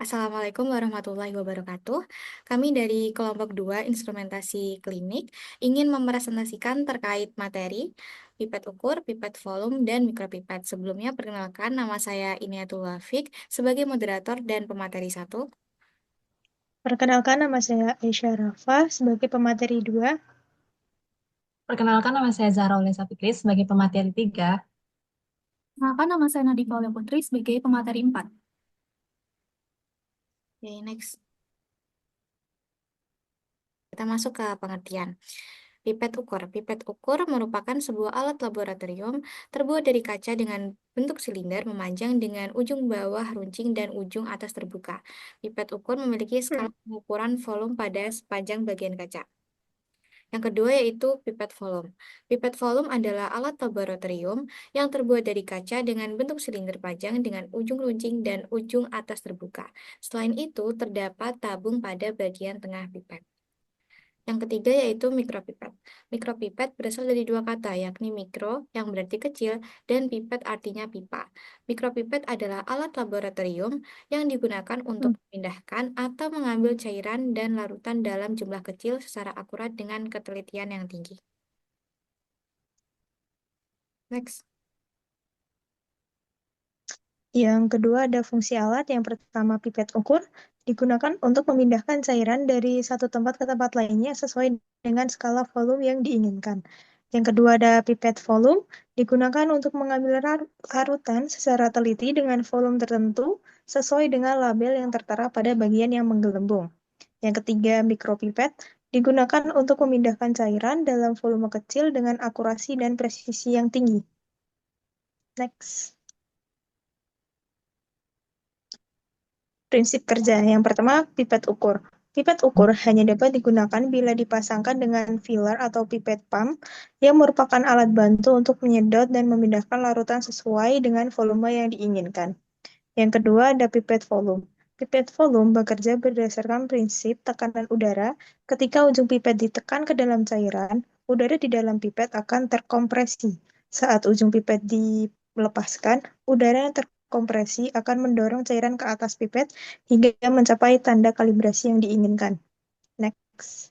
Assalamualaikum warahmatullahi wabarakatuh. Kami dari kelompok 2 instrumentasi klinik ingin mepresentasikan terkait materi pipet ukur, pipet volume, dan mikropipet. Sebelumnya perkenalkan nama saya Iniatul Wafik sebagai moderator dan pemateri 1. Perkenalkan, nama saya Aisyah Rafa sebagai pemateri 2. Perkenalkan, nama saya Zahra Ulesa Fikri sebagai pemateri 3. Kenalkan, nama saya Nadifa Aulia Putri sebagai pemateri 4. Oke, next. Kita masuk ke pengertian. Pipet ukur. Pipet ukur merupakan sebuah alat laboratorium terbuat dari kaca dengan bentuk silinder memanjang dengan ujung bawah runcing dan ujung atas terbuka. Pipet ukur memiliki skala pengukuran volume pada sepanjang bagian kaca. Yang kedua yaitu pipet volume. Pipet volume adalah alat laboratorium yang terbuat dari kaca dengan bentuk silinder panjang dengan ujung runcing dan ujung atas terbuka. Selain itu, terdapat tabung pada bagian tengah pipet. Yang ketiga yaitu mikropipet. Mikropipet berasal dari dua kata, yakni mikro yang berarti kecil dan pipet artinya pipa. Mikropipet adalah alat laboratorium yang digunakan untuk memindahkan atau mengambil cairan dan larutan dalam jumlah kecil secara akurat dengan ketelitian yang tinggi. Next. Yang kedua ada fungsi alat. Yang pertama pipet ukur digunakan untuk memindahkan cairan dari satu tempat ke tempat lainnya sesuai dengan skala volume yang diinginkan. Yang kedua ada pipet volume digunakan untuk mengambil larutan secara teliti dengan volume tertentu sesuai dengan label yang tertera pada bagian yang menggelembung. Yang ketiga mikropipet digunakan untuk memindahkan cairan dalam volume kecil dengan akurasi dan presisi yang tinggi. Next. Prinsip kerja. Yang pertama, pipet ukur. Pipet ukur hanya dapat digunakan bila dipasangkan dengan filler atau pipet pump yang merupakan alat bantu untuk menyedot dan memindahkan larutan sesuai dengan volume yang diinginkan. Yang kedua, ada pipet volume. Pipet volume bekerja berdasarkan prinsip tekanan udara. Ketika ujung pipet ditekan ke dalam cairan, udara di dalam pipet akan terkompresi. Saat ujung pipet dilepaskan, udara yang terkompresi akan mendorong cairan ke atas pipet hingga mencapai tanda kalibrasi yang diinginkan. Next.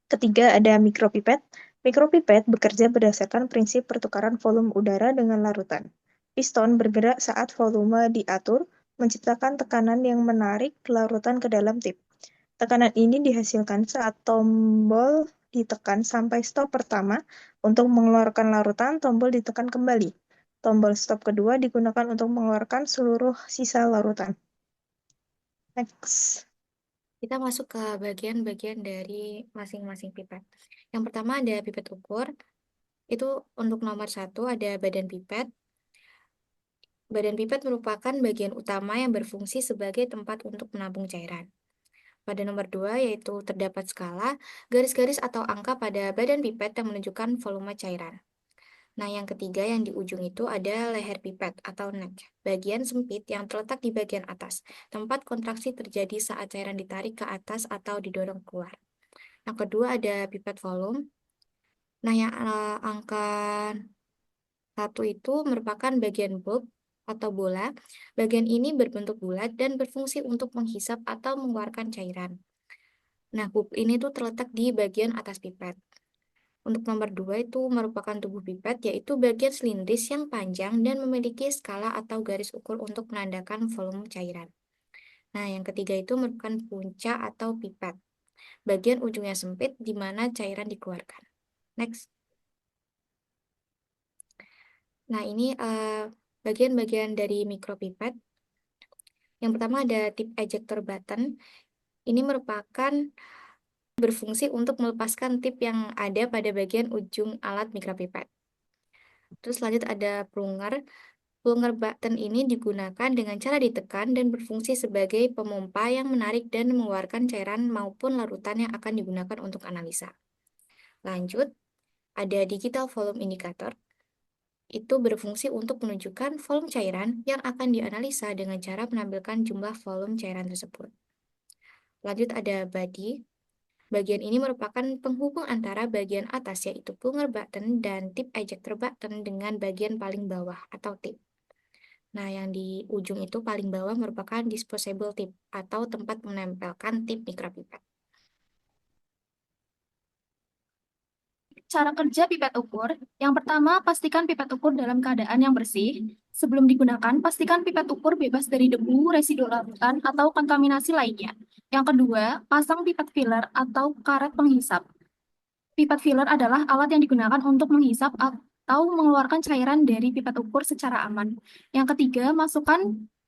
Ketiga, ada mikropipet. Mikropipet bekerja berdasarkan prinsip pertukaran volume udara dengan larutan. Piston bergerak saat volume diatur, menciptakan tekanan yang menarik larutan ke dalam tip. Tekanan ini dihasilkan saat tombol ditekan sampai stop pertama. Untuk mengeluarkan larutan, tombol ditekan kembali. Tombol stop kedua digunakan untuk mengeluarkan seluruh sisa larutan. Next. Kita masuk ke bagian-bagian dari masing-masing pipet. Yang pertama ada pipet ukur. Itu untuk nomor 1 ada badan pipet. Badan pipet merupakan bagian utama yang berfungsi sebagai tempat untuk menampung cairan. Pada nomor 2 yaitu terdapat skala, garis-garis atau angka pada badan pipet yang menunjukkan volume cairan. Nah, yang ketiga yang di ujung itu ada leher pipet atau neck, bagian sempit yang terletak di bagian atas. Tempat kontraksi terjadi saat cairan ditarik ke atas atau didorong keluar. Yang kedua ada pipet volume. Nah, yang angka 1 itu merupakan bagian bulb atau bola. Bagian ini berbentuk bulat dan berfungsi untuk menghisap atau mengeluarkan cairan. Nah, bulb ini tuh terletak di bagian atas pipet. Untuk nomor 2 itu merupakan tubuh pipet, yaitu bagian silindris yang panjang dan memiliki skala atau garis ukur untuk menandakan volume cairan. Nah, yang ketiga itu merupakan punca atau pipet. Bagian ujungnya sempit di mana cairan dikeluarkan. Next. Nah, ini bagian-bagian dari mikropipet. Yang pertama ada tip ejector button. Ini merupakan berfungsi untuk melepaskan tip yang ada pada bagian ujung alat mikropipet. Terus lanjut ada plunger. Plunger button ini digunakan dengan cara ditekan dan berfungsi sebagai pemompa yang menarik dan mengeluarkan cairan maupun larutan yang akan digunakan untuk analisa. Lanjut, ada digital volume indicator. Itu berfungsi untuk menunjukkan volume cairan yang akan dianalisa dengan cara menampilkan jumlah volume cairan tersebut. Lanjut ada body. Bagian ini merupakan penghubung antara bagian atas yaitu plunger button dan tip ejector button dengan bagian paling bawah atau tip. Nah, yang di ujung itu paling bawah merupakan disposable tip atau tempat menempelkan tip mikropipet. Cara kerja pipet ukur. Yang pertama, pastikan pipet ukur dalam keadaan yang bersih. Sebelum digunakan, pastikan pipet ukur bebas dari debu, residu larutan, atau kontaminasi lainnya. Yang kedua, pasang pipet filler atau karet penghisap. Pipet filler adalah alat yang digunakan untuk menghisap atau mengeluarkan cairan dari pipet ukur secara aman. Yang ketiga, masukkan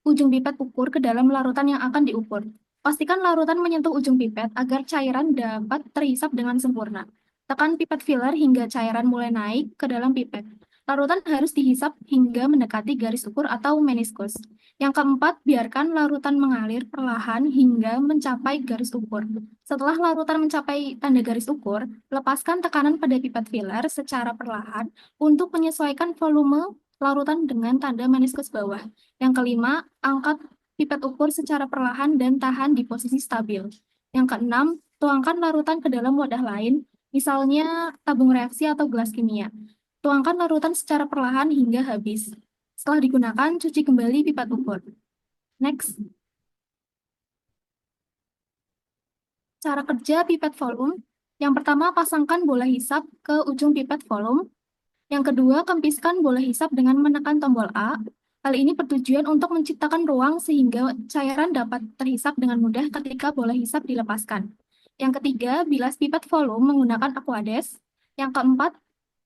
ujung pipet ukur ke dalam larutan yang akan diukur. Pastikan larutan menyentuh ujung pipet agar cairan dapat terhisap dengan sempurna. Tekan pipet filler hingga cairan mulai naik ke dalam pipet. Larutan harus dihisap hingga mendekati garis ukur atau meniskus. Yang keempat, biarkan larutan mengalir perlahan hingga mencapai garis ukur. Setelah larutan mencapai tanda garis ukur, lepaskan tekanan pada pipet filler secara perlahan untuk menyesuaikan volume larutan dengan tanda meniskus bawah. Yang kelima, angkat pipet ukur secara perlahan dan tahan di posisi stabil. Yang keenam, tuangkan larutan ke dalam wadah lain, misalnya tabung reaksi atau gelas kimia. Tuangkan larutan secara perlahan hingga habis. Setelah digunakan, cuci kembali pipet ukur. Next. Cara kerja pipet volume. Yang pertama, pasangkan bola hisap ke ujung pipet volume. Yang kedua, kempiskan bola hisap dengan menekan tombol A. Hal ini bertujuan untuk menciptakan ruang sehingga cairan dapat terhisap dengan mudah ketika bola hisap dilepaskan. Yang ketiga, bilas pipet volume menggunakan Aquades. Yang keempat,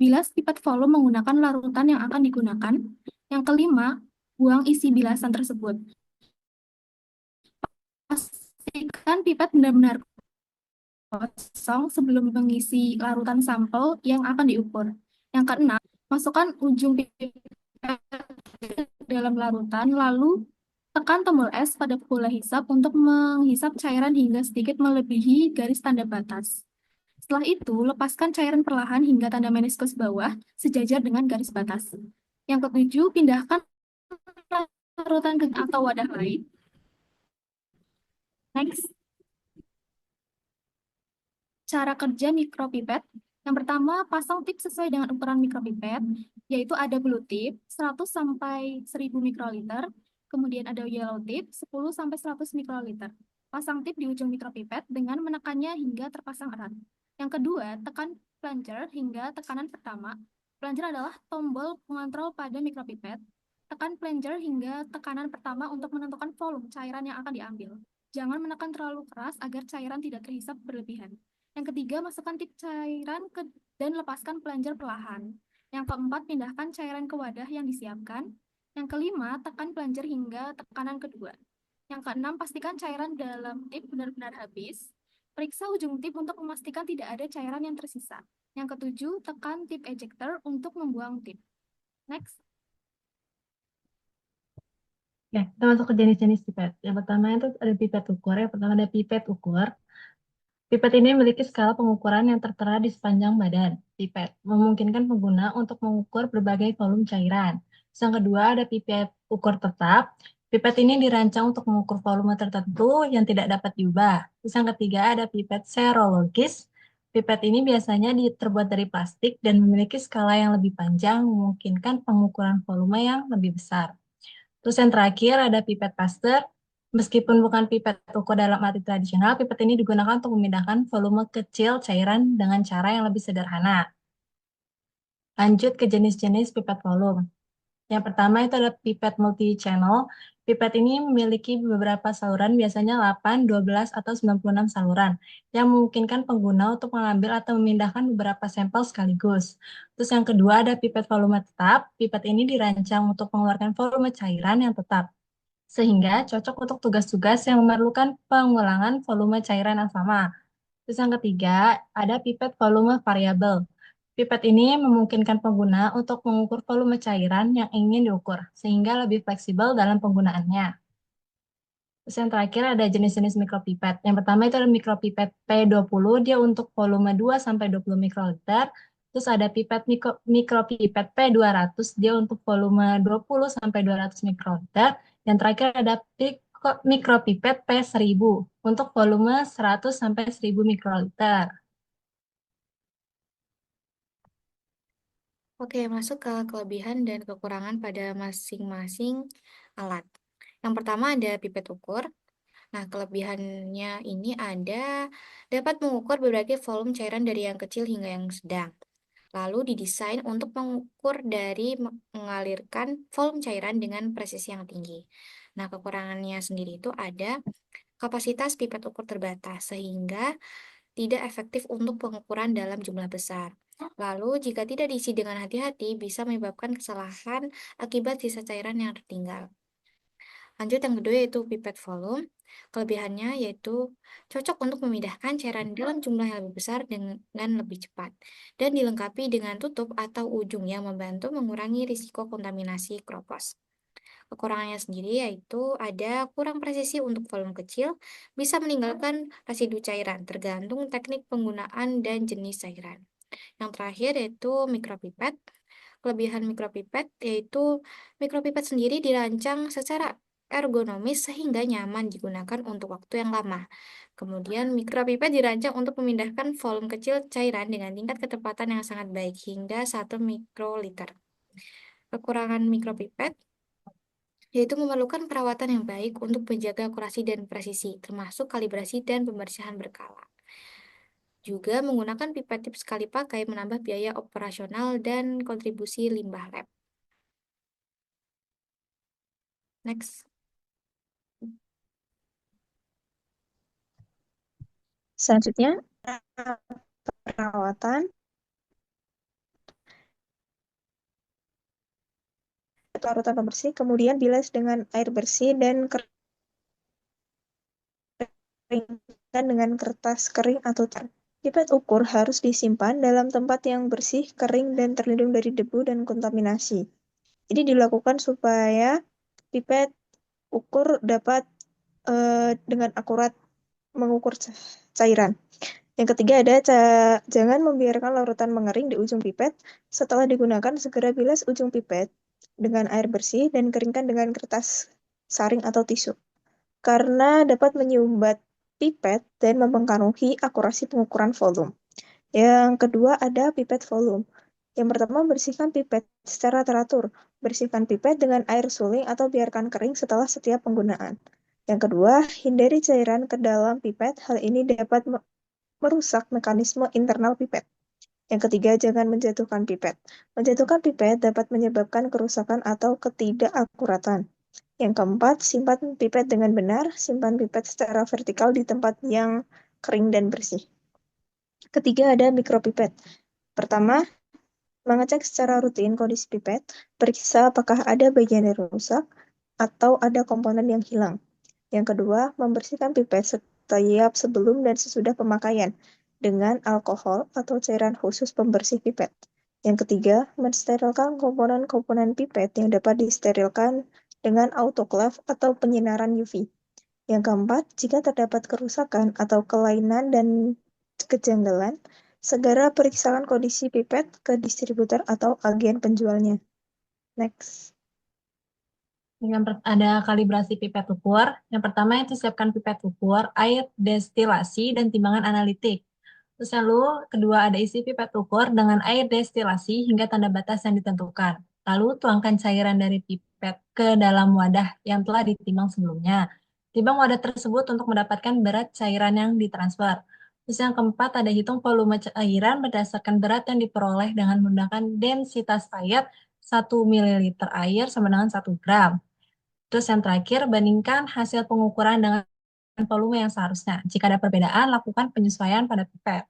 bilas pipet volume menggunakan larutan yang akan digunakan. Yang kelima, buang isi bilasan tersebut. Pastikan pipet benar-benar kosong sebelum mengisi larutan sampel yang akan diukur. Yang keenam, masukkan ujung pipet ke dalam larutan, lalu tekan tombol S pada bola hisap untuk menghisap cairan hingga sedikit melebihi garis tanda batas. Setelah itu, lepaskan cairan perlahan hingga tanda meniskus bawah sejajar dengan garis batas. Yang ketujuh, pindahkan larutan ke atau wadah lain. Next. Cara kerja mikropipet. Yang pertama, pasang tip sesuai dengan ukuran mikropipet, yaitu ada blue tip 100 sampai 1000 mikroliter, kemudian ada yellow tip 10 sampai 100 mikroliter. Pasang tip di ujung mikropipet dengan menekannya hingga terpasang erat. Yang kedua, tekan plunger hingga tekanan pertama. Plunger adalah tombol pengontrol pada mikropipet. Tekan plunger hingga tekanan pertama untuk menentukan volume cairan yang akan diambil. Jangan menekan terlalu keras agar cairan tidak terhisap berlebihan. Yang ketiga, masukkan tip cairan dan lepaskan plunger perlahan. Yang keempat, pindahkan cairan ke wadah yang disiapkan. Yang kelima, tekan plunger hingga tekanan kedua. Yang keenam, pastikan cairan dalam tip benar-benar habis. Periksa ujung tip untuk memastikan tidak ada cairan yang tersisa. Yang ketujuh, tekan tip ejector untuk membuang tip. Next. Ya, kita masuk ke jenis-jenis pipet. Yang pertama itu ada pipet ukur. Yang pertama ada pipet ukur. Pipet ini memiliki skala pengukuran yang tertera di sepanjang badan pipet, memungkinkan pengguna untuk mengukur berbagai volume cairan. Yang kedua, ada pipet ukur tetap. Pipet ini dirancang untuk mengukur volume tertentu yang tidak dapat diubah. Yang ketiga, ada pipet serologis. Pipet ini biasanya terbuat dari plastik dan memiliki skala yang lebih panjang, memungkinkan pengukuran volume yang lebih besar. Terus yang terakhir ada pipet Pasteur. Meskipun bukan pipet ukur dalam arti tradisional, pipet ini digunakan untuk memindahkan volume kecil cairan dengan cara yang lebih sederhana. Lanjut ke jenis-jenis pipet volume. Yang pertama itu ada pipet multi-channel. Pipet ini memiliki beberapa saluran, biasanya 8, 12, atau 96 saluran, yang memungkinkan pengguna untuk mengambil atau memindahkan beberapa sampel sekaligus. Terus yang kedua ada pipet volume tetap. Pipet ini dirancang untuk mengeluarkan volume cairan yang tetap, sehingga cocok untuk tugas-tugas yang memerlukan pengulangan volume cairan yang sama. Terus yang ketiga, ada pipet volume variabel. Pipet ini memungkinkan pengguna untuk mengukur volume cairan yang ingin diukur, sehingga lebih fleksibel dalam penggunaannya. Terus yang terakhir ada jenis-jenis mikropipet. Yang pertama itu ada mikropipet P20, dia untuk volume 2-20 mikroliter. Terus ada pipet mikropipet P200, dia untuk volume 20-200 mikroliter. Yang terakhir ada mikropipet P1000 untuk volume 100-1000 mikroliter. Oke, masuk ke kelebihan dan kekurangan pada masing-masing alat. Yang pertama ada pipet ukur. Nah, kelebihannya ini dapat mengukur berbagai volume cairan dari yang kecil hingga yang sedang. Lalu didesain untuk mengukur dari mengalirkan volume cairan dengan presisi yang tinggi. Nah, kekurangannya sendiri itu ada kapasitas pipet ukur terbatas, sehingga tidak efektif untuk pengukuran dalam jumlah besar. Lalu, jika tidak diisi dengan hati-hati, bisa menyebabkan kesalahan akibat sisa cairan yang tertinggal. Lanjut yang kedua yaitu pipet volume. Kelebihannya yaitu cocok untuk memindahkan cairan dalam jumlah yang lebih besar dengan lebih cepat dan dilengkapi dengan tutup atau ujung yang membantu mengurangi risiko kontaminasi kropos. Kekurangannya sendiri yaitu ada kurang presisi untuk volume kecil, bisa meninggalkan residu cairan tergantung teknik penggunaan dan jenis cairan. Yang terakhir yaitu mikropipet. Kelebihan mikropipet yaitu mikropipet sendiri dirancang secara ergonomis sehingga nyaman digunakan untuk waktu yang lama. Kemudian mikropipet dirancang untuk memindahkan volume kecil cairan dengan tingkat ketepatan yang sangat baik hingga 1 mikroliter. Kekurangan mikropipet yaitu memerlukan perawatan yang baik untuk menjaga akurasi dan presisi, termasuk kalibrasi dan pembersihan berkala. Juga menggunakan pipet tip sekali pakai menambah biaya operasional dan kontribusi limbah lab. Next. Selanjutnya, perawatan larutan pembersih, kemudian bilas dengan air bersih dan keringkan dengan kertas kering atau tar. Pipet ukur harus disimpan dalam tempat yang bersih, kering, dan terlindung dari debu dan kontaminasi. Ini dilakukan supaya pipet ukur dapat dengan akurat mengukur cairan. Yang ketiga ada jangan membiarkan larutan mengering di ujung pipet. Setelah digunakan, segera bilas ujung pipet dengan air bersih dan keringkan dengan kertas saring atau tisu, karena dapat menyumbat pipet dan mempengaruhi akurasi pengukuran volume. Yang kedua ada pipet volume. Yang pertama, bersihkan pipet secara teratur. Bersihkan pipet dengan air suling atau biarkan kering setelah setiap penggunaan. Yang kedua, hindari cairan ke dalam pipet. Hal ini dapat merusak mekanisme internal pipet. Yang ketiga, jangan menjatuhkan pipet. Menjatuhkan pipet dapat menyebabkan kerusakan atau ketidakakuratan. Yang keempat, simpan pipet dengan benar. Simpan pipet secara vertikal di tempat yang kering dan bersih. Ketiga, ada mikropipet. Pertama, mengecek secara rutin kondisi pipet, periksa apakah ada bagian yang rusak atau ada komponen yang hilang. Yang kedua, membersihkan pipet setiap sebelum dan sesudah pemakaian dengan alkohol atau cairan khusus pembersih pipet. Yang ketiga, mensterilkan komponen-komponen pipet yang dapat disterilkan dengan autoclave atau penyinaran UV. Yang keempat, jika terdapat kerusakan atau kelainan dan kejanggalan, segera periksakan kondisi pipet ke distributor atau agen penjualnya. Next. Ada kalibrasi pipet ukur. Yang pertama itu siapkan pipet ukur, air destilasi, dan timbangan analitik. Terus lalu kedua ada isi pipet ukur dengan air destilasi hingga tanda batas yang ditentukan. Lalu tuangkan cairan dari pipet ke dalam wadah yang telah ditimbang sebelumnya. Timbang wadah tersebut untuk mendapatkan berat cairan yang ditransfer. Terus yang keempat ada hitung volume cairan berdasarkan berat yang diperoleh dengan menggunakan densitas air 1 ml air sama dengan 1 gram. Terus yang terakhir, bandingkan hasil pengukuran dengan volume yang seharusnya. Jika ada perbedaan, lakukan penyesuaian pada pipet.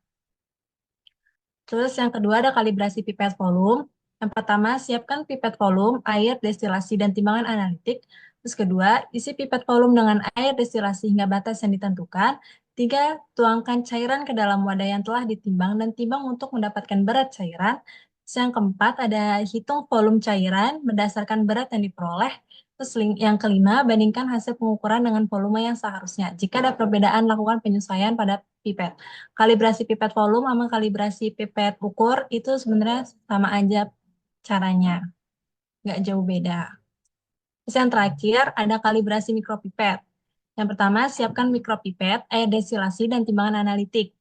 Terus yang kedua ada kalibrasi pipet volume. Yang pertama, siapkan pipet volume, air, destilasi, dan timbangan analitik. Terus kedua, isi pipet volume dengan air destilasi hingga batas yang ditentukan. Tiga, tuangkan cairan ke dalam wadah yang telah ditimbang dan timbang untuk mendapatkan berat cairan. Terus yang keempat, ada hitung volume cairan berdasarkan berat yang diperoleh. Terus yang kelima, bandingkan hasil pengukuran dengan volume yang seharusnya. Jika ada perbedaan, lakukan penyesuaian pada pipet. Kalibrasi pipet volume sama kalibrasi pipet ukur itu sebenarnya sama aja caranya. Nggak jauh beda. Terus yang terakhir, ada kalibrasi mikropipet. Yang pertama, siapkan mikropipet, air destilasi, dan timbangan analitik.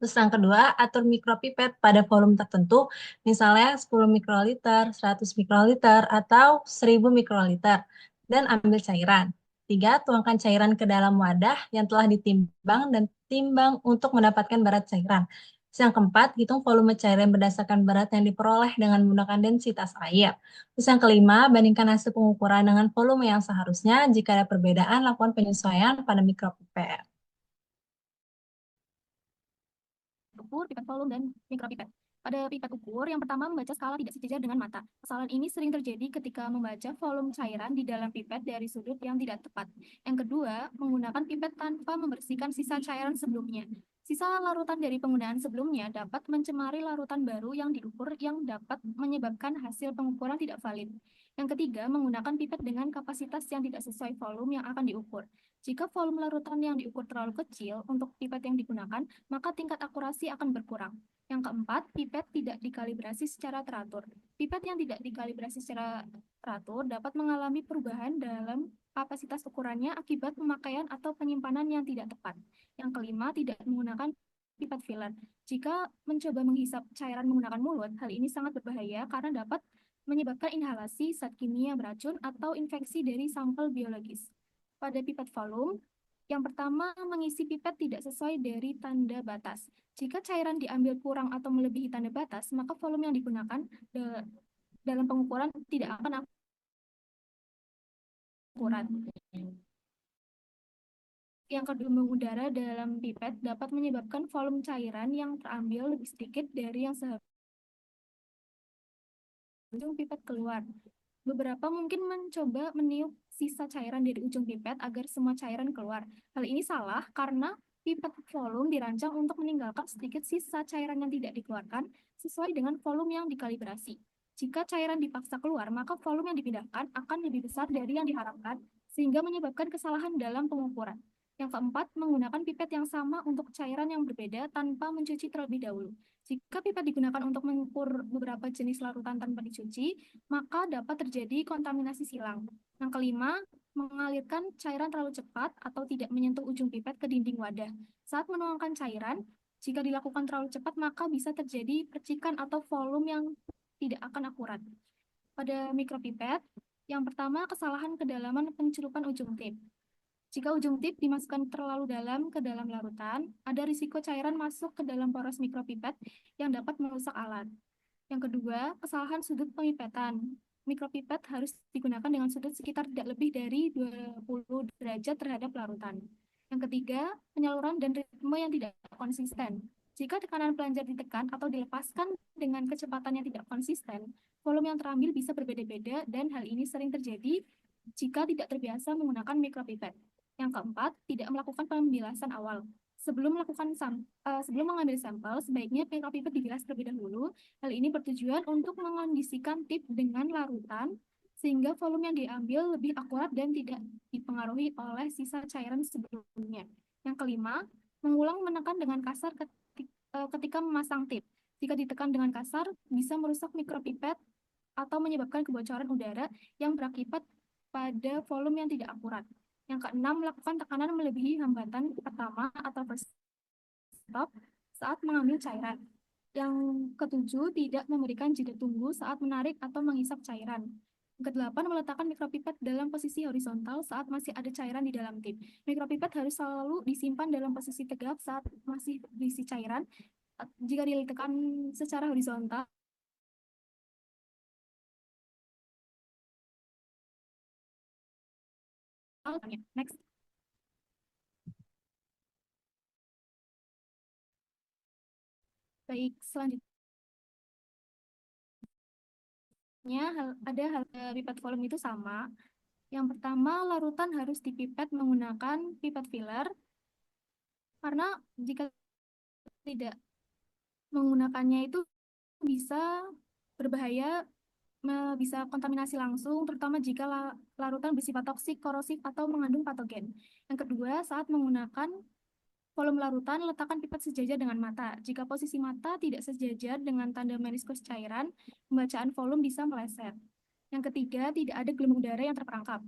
Terus yang kedua, atur mikropipet pada volume tertentu, misalnya 10 mikroliter, 100 mikroliter, atau 1000 mikroliter, dan ambil cairan. 3, tuangkan cairan ke dalam wadah yang telah ditimbang dan timbang untuk mendapatkan berat cairan. Terus yang keempat, hitung volume cairan berdasarkan berat yang diperoleh dengan menggunakan densitas air. Terus yang kelima, bandingkan hasil pengukuran dengan volume yang seharusnya. Jika ada perbedaan, lakukan penyesuaian pada mikropipet. Ukur, pipet volume, dan mikropipet. Pada pipet ukur, yang pertama membaca skala tidak sejajar dengan mata. Kesalahan ini sering terjadi ketika membaca volume cairan di dalam pipet dari sudut yang tidak tepat. Yang kedua, menggunakan pipet tanpa membersihkan sisa cairan sebelumnya. Sisa larutan dari penggunaan sebelumnya dapat mencemari larutan baru yang diukur yang dapat menyebabkan hasil pengukuran tidak valid. Yang ketiga, menggunakan pipet dengan kapasitas yang tidak sesuai volume yang akan diukur. Jika volume larutan yang diukur terlalu kecil untuk pipet yang digunakan, maka tingkat akurasi akan berkurang. Yang keempat, pipet tidak dikalibrasi secara teratur. Pipet yang tidak dikalibrasi secara teratur dapat mengalami perubahan dalam kapasitas ukurannya akibat pemakaian atau penyimpanan yang tidak tepat. Yang kelima, tidak menggunakan pipet filler. Jika mencoba menghisap cairan menggunakan mulut, hal ini sangat berbahaya karena dapat menyebabkan inhalasi zat kimia beracun atau infeksi dari sampel biologis. Pada pipet volume, yang pertama, mengisi pipet tidak sesuai dari tanda batas. Jika cairan diambil kurang atau melebihi tanda batas, maka volume yang digunakan dalam pengukuran tidak akan akurat. Yang kedua, mengudara dalam pipet dapat menyebabkan volume cairan yang terambil lebih sedikit dari yang seharusnya ujung pipet keluar. Beberapa mungkin mencoba meniup sisa cairan dari ujung pipet agar semua cairan keluar. Hal ini salah karena pipet volume dirancang untuk meninggalkan sedikit sisa cairan yang tidak dikeluarkan sesuai dengan volume yang dikalibrasi. Jika cairan dipaksa keluar, maka volume yang dipindahkan akan lebih besar dari yang diharapkan, sehingga menyebabkan kesalahan dalam pengukuran. Yang keempat, menggunakan pipet yang sama untuk cairan yang berbeda tanpa mencuci terlebih dahulu. Jika pipet digunakan untuk mengukur beberapa jenis larutan tanpa dicuci, maka dapat terjadi kontaminasi silang. Yang kelima, mengalirkan cairan terlalu cepat atau tidak menyentuh ujung pipet ke dinding wadah. Saat menuangkan cairan, jika dilakukan terlalu cepat, maka bisa terjadi percikan atau volume yang tidak akan akurat. Pada mikropipet, yang pertama, kesalahan kedalaman pencelupan ujung tip. Jika ujung tip dimasukkan terlalu dalam ke dalam larutan, ada risiko cairan masuk ke dalam poros mikropipet yang dapat merusak alat. Yang kedua, kesalahan sudut pemipetan. Mikropipet harus digunakan dengan sudut sekitar tidak lebih dari 20 derajat terhadap larutan. Yang ketiga, penyaluran dan ritme yang tidak konsisten. Jika tekanan plunger ditekan atau dilepaskan dengan kecepatan yang tidak konsisten, volume yang terambil bisa berbeda-beda dan hal ini sering terjadi jika tidak terbiasa menggunakan mikropipet. Yang keempat, tidak melakukan pembilasan awal. Sebelum mengambil sampel, sebaiknya mikropipet dibilas terlebih dahulu. Hal ini bertujuan untuk mengondisikan tip dengan larutan, sehingga volume yang diambil lebih akurat dan tidak dipengaruhi oleh sisa cairan sebelumnya. Yang kelima, mengulang menekan dengan kasar ketika memasang tip. Jika ditekan dengan kasar, bisa merusak mikropipet atau menyebabkan kebocoran udara yang berakibat pada volume yang tidak akurat. Yang keenam, melakukan tekanan melebihi hambatan pertama atau first stop saat mengambil cairan. Yang ketujuh, tidak memberikan jeda tunggu saat menarik atau menghisap cairan. Yang kedelapan, meletakkan mikropipet dalam posisi horizontal saat masih ada cairan di dalam tip. Mikropipet harus selalu disimpan dalam posisi tegak saat masih berisi cairan. Jika diletakkan secara horizontal, next. Baik, selanjutnya ada hal pipet volume itu sama. Yang pertama, larutan harus dipipet menggunakan pipet filler, karena jika tidak menggunakannya itu bisa berbahaya, bisa kontaminasi langsung, terutama jika larutan bersifat toksik, korosif, atau mengandung patogen. Yang kedua, saat menggunakan volume larutan, letakkan pipet sejajar dengan mata. Jika posisi mata tidak sejajar dengan tanda meniskus cairan, pembacaan volume bisa meleset. Yang ketiga, tidak ada gelembung udara yang terperangkap.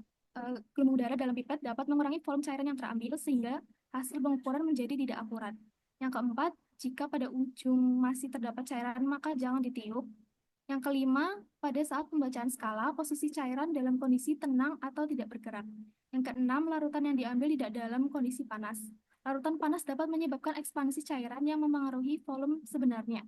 Gelembung udara dalam pipet dapat mengurangi volume cairan yang terambil sehingga hasil pengukuran menjadi tidak akurat. Yang keempat, Jika pada ujung masih terdapat cairan, maka jangan ditiup. Yang kelima, pada saat pembacaan skala, posisi cairan dalam kondisi tenang atau tidak bergerak. Yang keenam, larutan yang diambil tidak dalam kondisi panas. Larutan panas dapat menyebabkan ekspansi cairan yang mempengaruhi volume sebenarnya.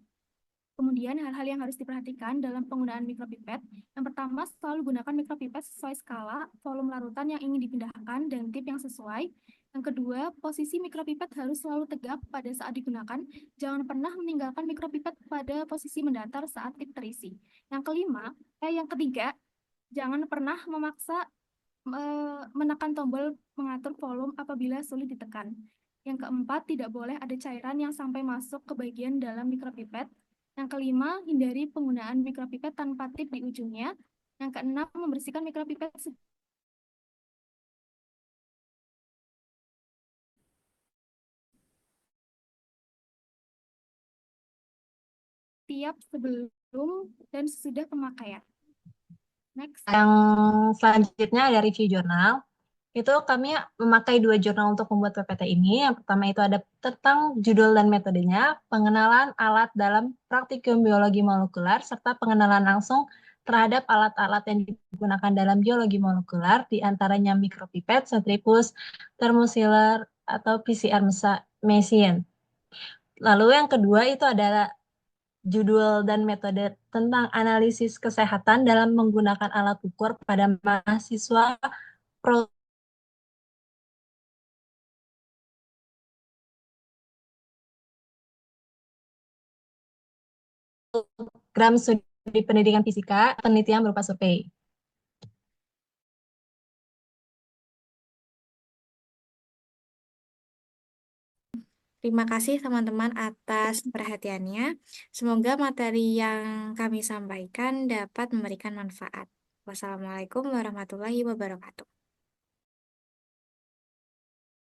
Kemudian hal-hal yang harus diperhatikan dalam penggunaan mikropipet. Yang pertama, selalu gunakan mikropipet sesuai skala, volume larutan yang ingin dipindahkan, dan tip yang sesuai. Yang kedua, posisi mikropipet harus selalu tegak pada saat digunakan. Jangan pernah meninggalkan mikropipet pada posisi mendatar saat tip terisi. Yang ketiga, jangan pernah memaksa menekan tombol mengatur volume apabila sulit ditekan. Yang keempat, tidak boleh ada cairan yang sampai masuk ke bagian dalam mikropipet. Yang kelima, hindari penggunaan mikropipet tanpa tip di ujungnya. Yang keenam, membersihkan mikropipet setiap sebelum dan sesudah pemakaian. Next. Yang selanjutnya ada review jurnal. Itu kami memakai 2 jurnal untuk membuat PPT ini. Yang pertama itu ada tentang judul dan metodenya, pengenalan alat dalam praktikum biologi molekuler, serta pengenalan langsung terhadap alat-alat yang digunakan dalam biologi molekuler, di antaranya mikropipet, centrifuge, thermosealer, atau PCR machine. Lalu yang kedua itu adalah judul dan metode tentang analisis kesehatan dalam menggunakan alat ukur pada mahasiswa program studi pendidikan fisika, penelitian berupa survei. Terima kasih teman-teman atas perhatiannya. Semoga materi yang kami sampaikan dapat memberikan manfaat. Wassalamualaikum warahmatullahi wabarakatuh.